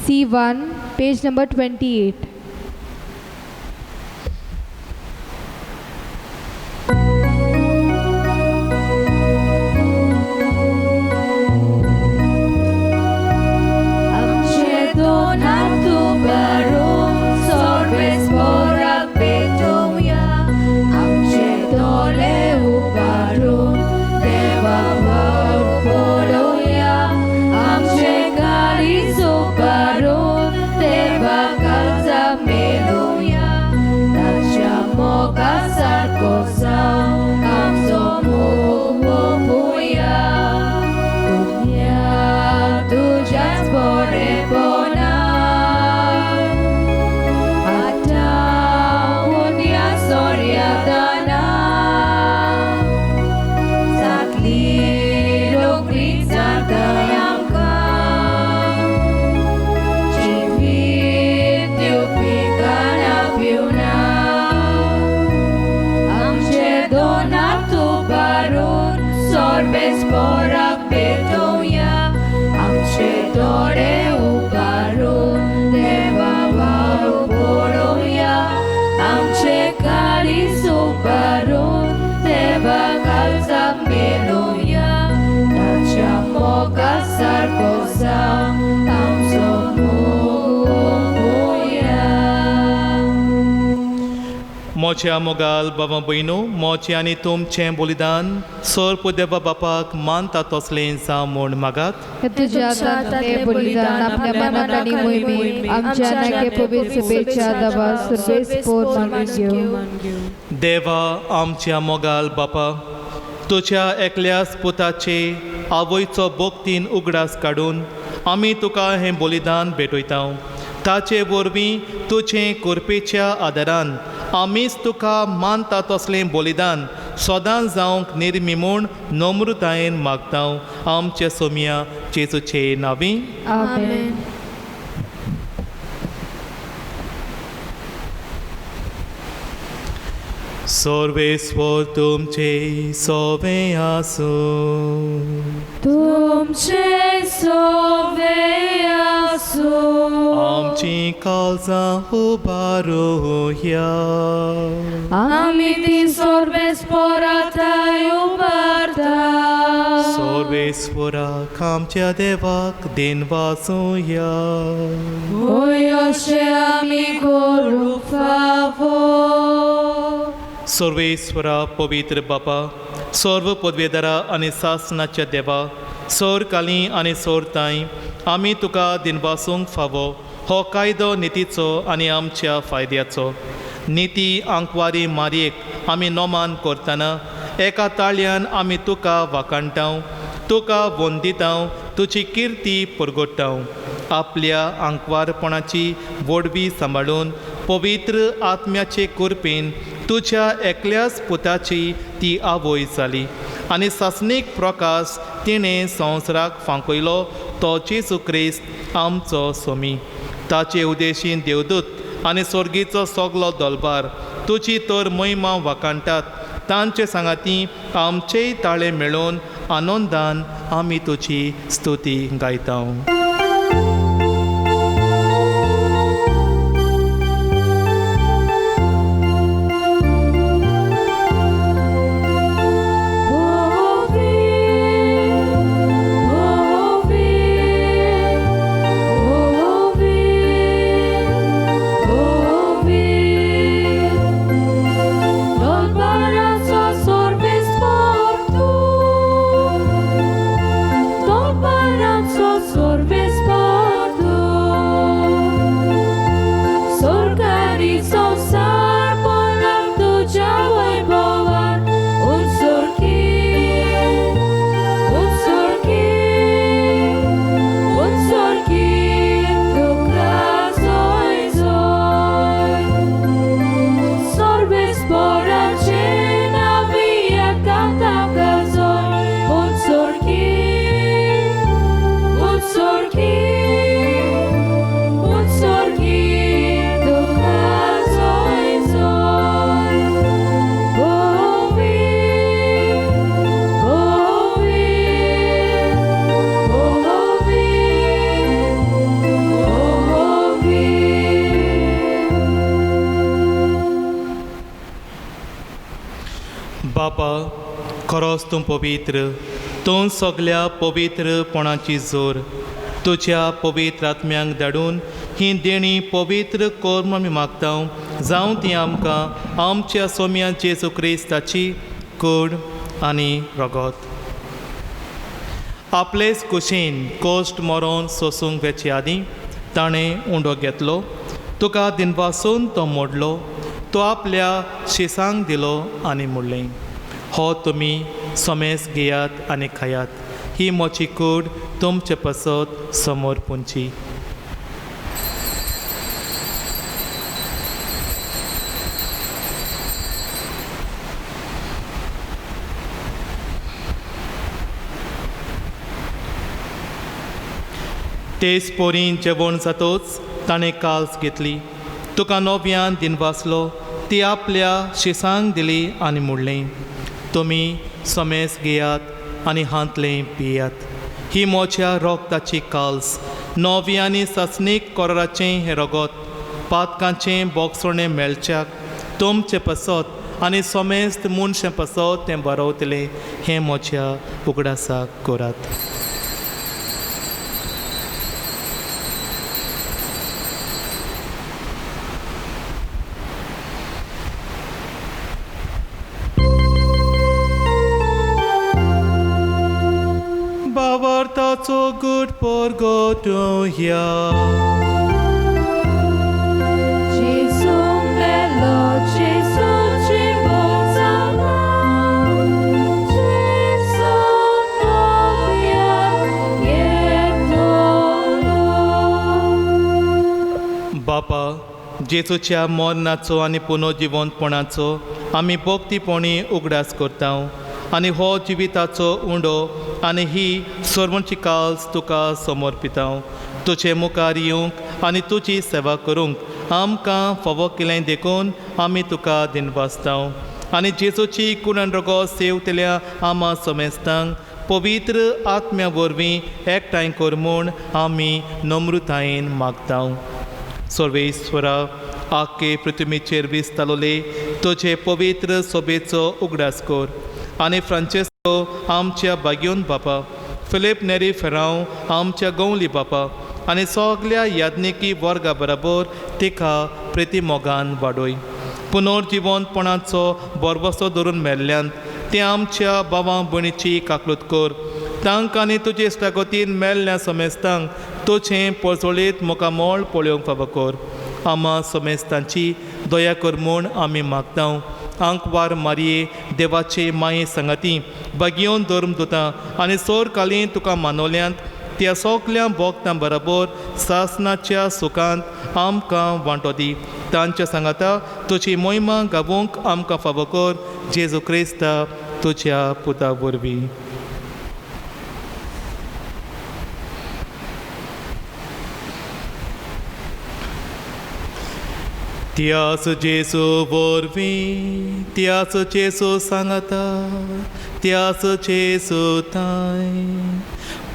C1 page number 28. Amche gali so baron, te bakal za पोराक पेटोवया आमचे दोळे उबारून देवा वाळू पळोवया आमचे काळीज उबारून देवा काळजाक मेळोवया ताच्या मोगा सारको जावं आमचो मोग होवया. मोच्या मोगाल बाबा भयणो मोचे आनी तुमचें बलिदान सर्प देवा बापाक मानता तसलें जावं म्हूण मागात. तुझ्या हातांतलें बलिदान आपल्या मनात आनी मोहिमेंत आमच्या नाके पवित्र सभेच्या दाबा सर्वेस्पोर मागून घेव. देवा आमच्या मोगाल बापा तुज्या एकल्याच पुताचे आवयचो भोगतीन उगडास काडून आमी तुका हें बलिदान भेटयता. ताचे वरवीं तुजें कृपेच्या आदारान आमीच तुका मानता तसलें बलिदान सदांच जावंक निर्मी म्हूण नम्रतायेन मागता आमचे सोम्या जेजूचे नांवी. आमेन. सर्वेस्वर तुमचे सोबे आसूं. तुमचे सोबे आसूं. आमची काळजां उबारुया. आमी ती सर्वेस्पराताय उबारता. सर्वेस्वराक आमच्या देवाक दिन वाचूया. होय अशें आमी करूंक फावो. सर्वेस्वरा पवित्र बापा सर्व पदवेदारा आनी सासनाच्या देवा सर काली आनी सर ताई आमी तुका दिनवासूंक फावो हो कायदो नितीचो आनी आमच्या फायद्याचो. निती आंकवारी मारयेक आमी नोमान करतना एका ताळ्यान आमी तुका वाखाणटाव तुका वंदिताव तुजी किर्ती परगोडटाव. आपल्या आंकवारपणाची वडवी सांबाळून पवित्र आत्म्याचे कृपेन तुज्या एकल्याच पुताची ती आवय जाली आनी सासणीक प्रकाश तिणें संवसाराक फांकयलो तो जेजू क्रिस्त आमचो सोमी. ताचे उदेशीन देवदूत आनी सर्गीचो सगलो दलबार तुजी तर महिमा वाखाणटात. तांचे सांगाती आमचेय ताळे मेळोवन आनंदान आमी तुजी स्तुती गायता. बापा खरोच तूं पवित्र तूं सगल्या पवित्रपणाची जोर तुज्या पवित्र आत्म्यांक धाडून ही देणी पवित्र कर्म आमी मागता जावं ती आमकां आमच्या सोम्या जेजू क्रिस्ताची कूड आनी रगत. आपलेच कुशीन कोश्ट मरोन सोसूंक वेचे आदीं ताणें उंडो घेतलो तुका दिनवासून तो मोडलो तो आपल्या शिसांक दिलो आनी म्हणलें हो तुमी सोमेस घेयात आनी खायात ही मोची कूड तुमचे पसत समोर पुंची. तेच पोरीं जेवण जातोच ताणें काल्स घेतली तुका नव्यान दिनवासलो ती आपल्या शिसांक दिली आनी म्हणलें तुमी सोमेस घेयात आनी हांतलें पियात. ही मोच्या रोगताची काल्स, नवी आनी ससनीक कोराचें हें रगत, पातकांचें बोगसोणें मेळच्याक तुमचें पसत आनी सोमेस्त मनशें पसत तें बरवतलें हें मोच्या उगडासाक करात. Bavartaco good porgotoja. Gesù bello, Gesù ci volzala, Gesù novia, बापा जेजूच्या मरणाचो आनी पुनर्जिवंतपणाचो आमी भक्तीपणी उगडास करता आनी हो जिविताचो उंडो आनी ही सर्वांची काल्स तुका समर्पिता. तुजे मुखार येवंक आनी तुजी सेवा करूंक आमकां फावो केलें देखून आमी तुका दिनवासता आनी जेजूची कुणन रगो सेवतल्या आमा समेस्तांक पवित्र आत्म्या वरवीं एकठांय कर म्हूण आमी नम्रतायेन मागता. सर्वेश्वरा आख्खे पृथ्वीचेर विस्तालोले तुजे पवित्र सोबेचो उगडास कर आनी फ्रांचेस्को आमच्या बागयोन बापा, फिलीप नेरी फेरांव आमच्या गवली बापा आनी सगल्या याज्ञिकी वर्गा बरोबर तिका प्रितीमोगान वाडोय. पुनर्जिवंतपणाचो बरवसो धरून मेल्ल्यांत ते आमच्या भावां भयणीची काकलूत कर. तांकां आनी तुजे इश्टागतीन मेल्ल्या समेस्तांक तुजें पळसोळीत मुखामोळ पळोवंक फावो कर. आमा समेस्तांची दया कर म्हूण आमी मागता. आंकवार मारये देवाचे माये संगती बागयोन धर्म दोता आनी सोर कालीं तुका मानवल्यांत त्या सगल्या भोगतां बरोबर सासनाच्या सुखांत आमकां वांटो दी. तांच्या सांगाता तुजी मोहिमा गावूंक आमकां फावो कर. जेजू क्रिस्ता तुज्या पुता वरवीं. त्याच जेजू वरवीं त्याच जेजू सांगता त्याच जेजू ताय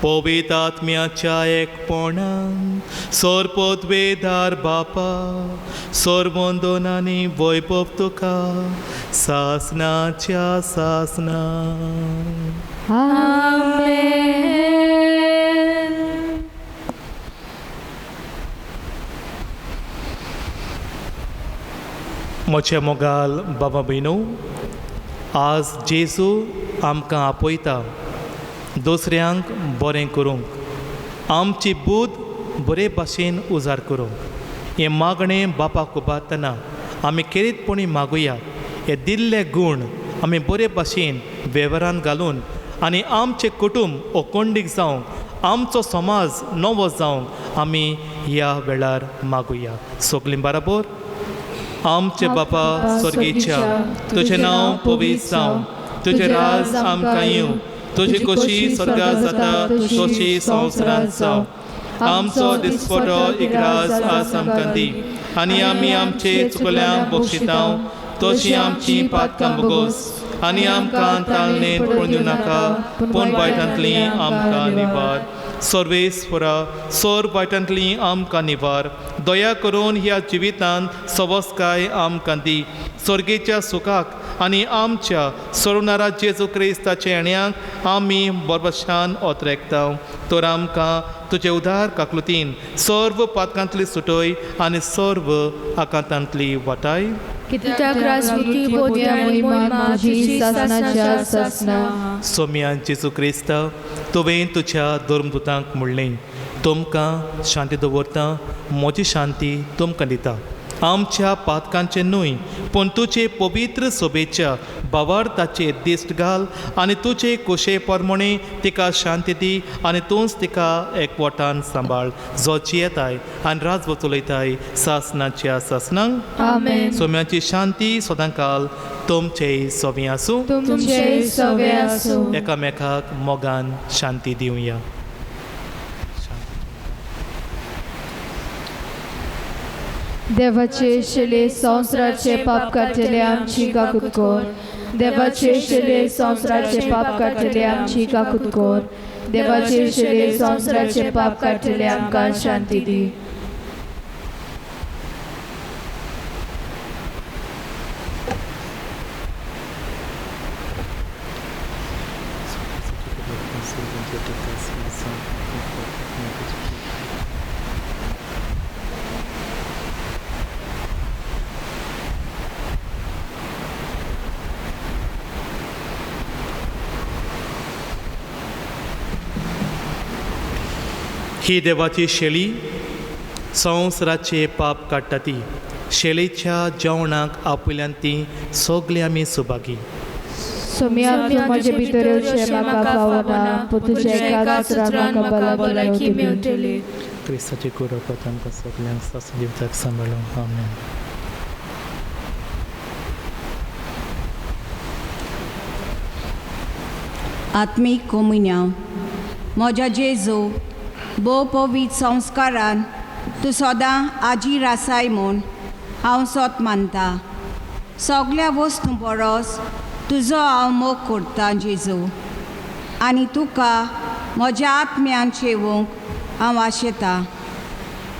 पवित्र आत्म्याच्या एकपणान सर्पोद्वेदार बापा सर्वोंदोन आनी वैभव तुका सासनाच्या सासना. Amen. म्हज्या मोगाल बाबा भयणो, आज जेजू आमकां आपयता दुसऱ्यांक बरें करूंक, आमची बूद बरे भाशेन उजार करूंक. हें मागणें बापाक उबारतना आमी खेरीतपणी मागुया हे दिल्ले गूण आमी बरे भाशेन वेव्हारान घालून आनी आमचें कुटूंब ओकोंडीक जावंक आमचो समाज नवो जावंक आमी ह्या वेळार मागुया. सगलीं बरोबर. आमचे बापा स्वर्गीच्या तुजें नांव पवित्र जावं, तुजें राज आमकां येवं, तुजी कशी स्वर्गांत जाता तशी संवसारांत जावं. आमचो दिसपटो इकराज आज आमकां दी आनी आमी आमचे चुकल्यांक बक्षिता तशी आमची पातकां बगोस आनी आमकां ताळणेंत पडूं नाका पूण वायटांतली आमकां निवार. सर्वेस्वरा सोर वायटांतली आमकां निवार. दया करून ह्या जिवितांत सवस्काय आमकां दी. स्वर्गेच्या सुखाक आनी आमच्या सोडवणारा जेजू क्रिस्ताचे येण्याक आमी बरबशान ओतरेकता. तर आमकां तुजे उदार काकलुतीन सर्व पातकांतली सुटय आनी सर्व आकांतांतली वाटाय. कित्याक राजमुखी बोध्या आनी मोहिमा तुजी सासनाच्या सासना. सोम्या जेजू क्रिस्ता तुवें तुज्या धर्मदुतांक म्हणलें, तुमकां शांती दवरता, म्हजी शांती तुमकां दिता. आमच्या पातकांचे न्हय पूण तुजे पवित्र सोबेच्या भावार्थाचे दिश्ट घाल आनी तुजे कुशे प्रमाणे तिका शांती दी आनी तूंच तिका एकवटान सांबाळ. जो जियेताय आनी राजवो चलयताय सासनाच्या सासनांक. आमेन. सोम्याची शांती सदांकाल तुमचे सोबी आसूं. तुमचे सवे आसूं. एकामेकाक मोगान शांती दिवया. देवाचे शेले संवसाराचे पाप काढलेले आमची काकूत कोर. देवाचे शेले संवसाराचे पाप काढलेले आमची काकूत कोर. देवाचे शेले संवसाराचे पाप काढलेले आमकां शांती दी. ही देवाची शेळी संवसाराचे पाप काडटा ती. शेळीच्या जेवणाक आपल्यान ती सगळी आमी सुभागी. सोम्या तूं म्हजे भितर येवचें म्हाका फावना, पूण तुज्या एका सुत्रान म्हाका भलायकी मेळटली. क्रिस्ताची कुडपत आमकां सगळ्यांक सासून जिवताक सांबाळूं. आमेन. आत्मीक कोमुन्या म्हज्या जेजू भोव पवित्र संस्कारान तूं सदां आजीर आसाय म्हूण हांव सोत मानता. सगळ्या वस्तू परस तुजो हांव मोग करतां जेजू, आनी तुका म्हज्या आत्म्यान शेवूंक हांव आशेतां.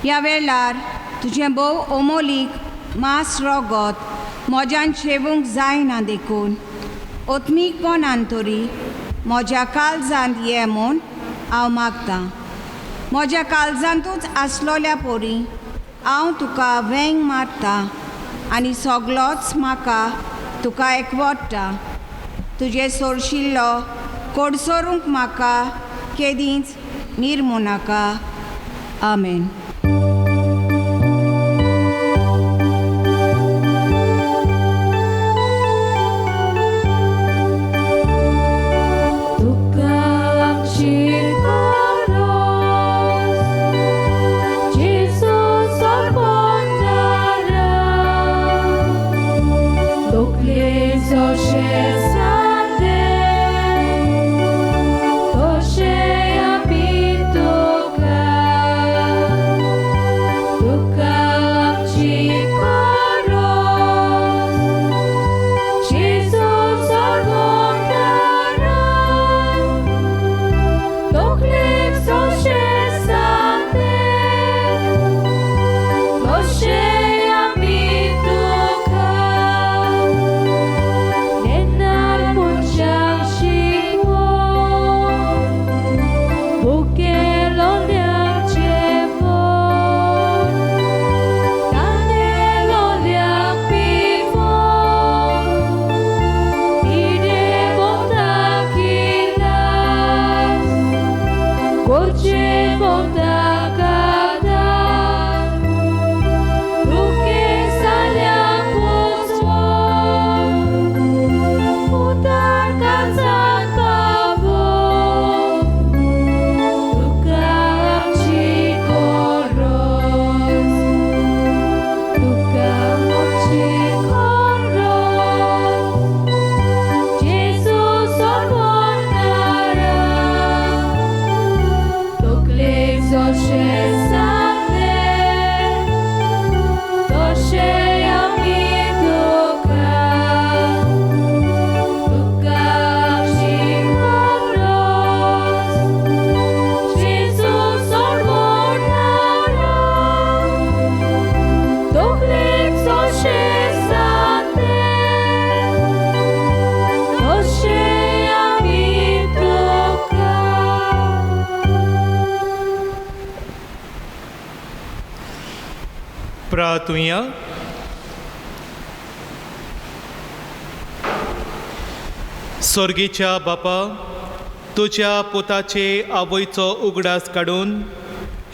ह्या वेळार तुजें भोव अमोलीक मास रगत म्हज्यान शेवूंक जायना देखून ओत्मीकपणान तरी म्हज्या काळजांत ये म्हूण हांव मागतां. म्हज्या काळजांतूच आसलोल्या पोरी हांव तुका वेंग मारतां आनी सगळोच म्हाका तुका एकवटता. तुजे सोरशिल्लो कोडसोरूंक म्हाका केदींच निर्मू नाका. आमेन. प्रार्थुया. स्वर्गीच्या बापा, तुज्या पुताचे आवयचो उगडास काडून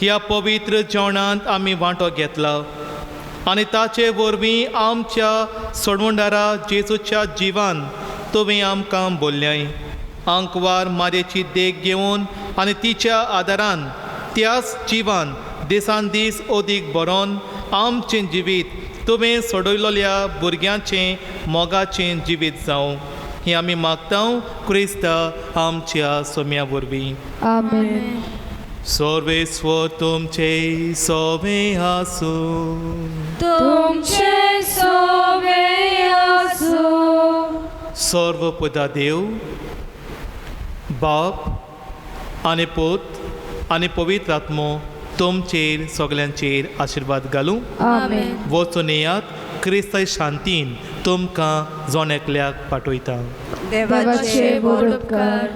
ह्या पवित्र जेवणांत आमी वांटो घेतला आनी ताचे वरवीं आमच्या सोडवंडारा जेजूच्या जिवान तुवें आमकां बोल्ल्याय. आंकवार मारेची देख घेवन आनी तिच्या आदारान त्याच जिवान दिसान दीस अदीक बरोवन आमचें जिवीत तुवें सोडयलोल्या भुरग्यांचें मोगाचें जिवीत जावं. हें आमी मागता क्रिस्त आमच्या सोम्या वरवीं. आमेन. सर्वेस्वर तुमचे सोवे आसू. तुमचे सोवे आसू. सर्वपिता देव बाप आनी पूत आनी पवित्र आत्मो तुमचेर सगल्यांचेर आशिर्वाद घालूं. आमेन. वचून येयात क्रिस्ताय शांतीन तुमकां जोण एकल्याक पाठयता. देवाचे बरे उपकार.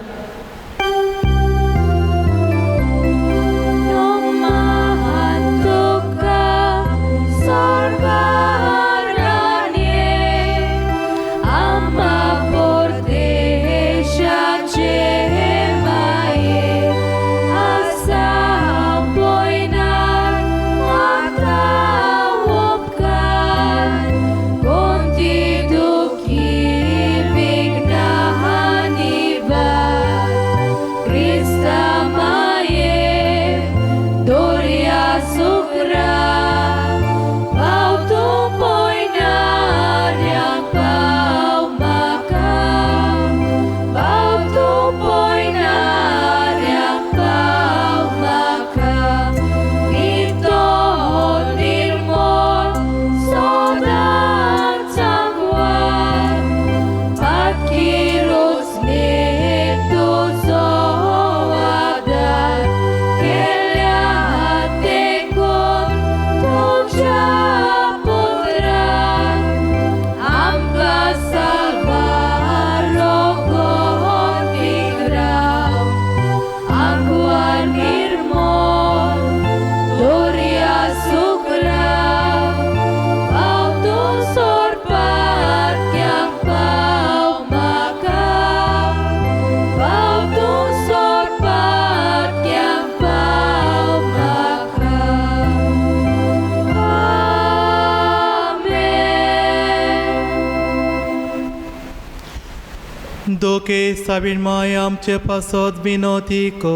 दोके साबीण माय आमचे पासत विनोती को.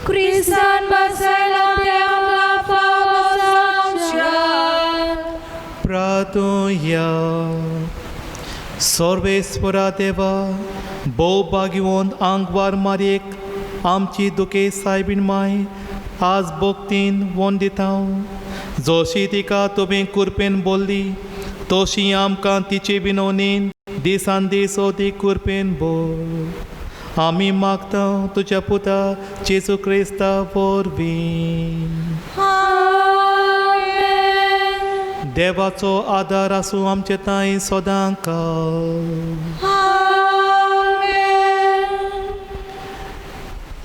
Cristian Marcelo de प्रार्थूया. सर्वेस्परा देवा भोव भाग्यवंत आंगवार मारेक आमची दुखे सायबीण माय आज भोगतीन वोन दिता. जशी तिका तुवें कुरपेन बोल्ली तशी आमकां तिचे विनवणेन दिसान दीस ती कुरपेन बोल. आमी मागता तुज्या पुता जेजू क्रिस्ता वरवीं. देवाचो आदार आसूं आमचे ताई सदांकाळ.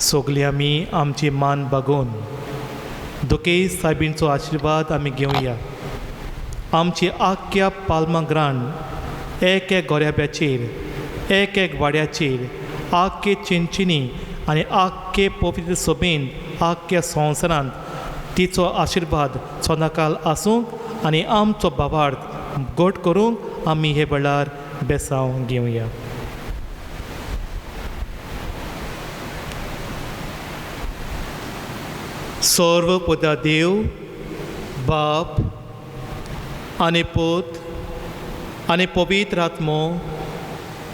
सगलीं आमी आमची मान बागोवन दुखे सायबीणचो आशिर्वाद आमी घेवया. आमची आख्या पालमाग्रांड एक एक गोऱ्याब्याचेर एक एक वाड्याचेर आख्खे चिंचिनी आनी आख्खे पवित्र सभेन आख्ख्या संवसारांत तिचो आशिर्वाद सदांकाळ आसूंक आनी आमचो भावार्थ घट करूंक आमी हे वेळार बेसांव घेवया. सर्वपिता देव बाप आनी पूत आनी पवित्र आत्मो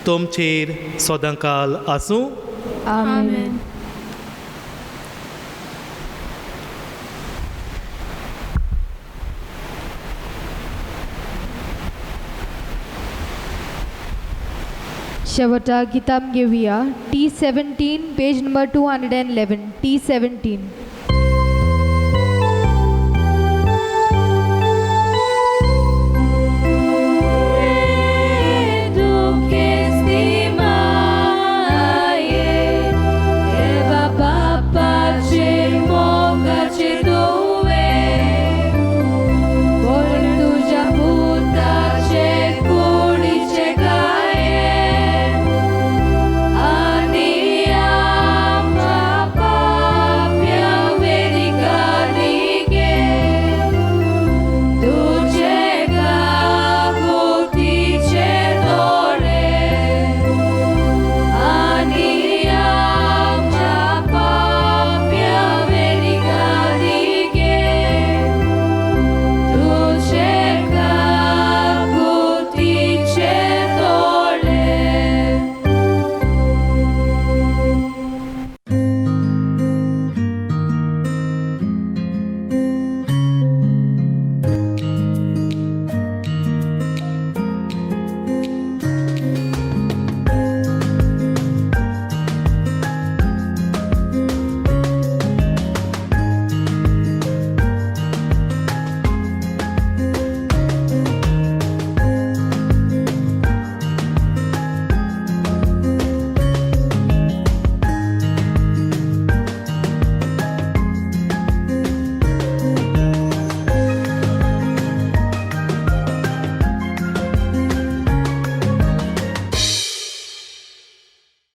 तुमचेर सदांकाळ आसूं. आमेन. शेवटा गिताम घेवया. T17 page number 211. T17.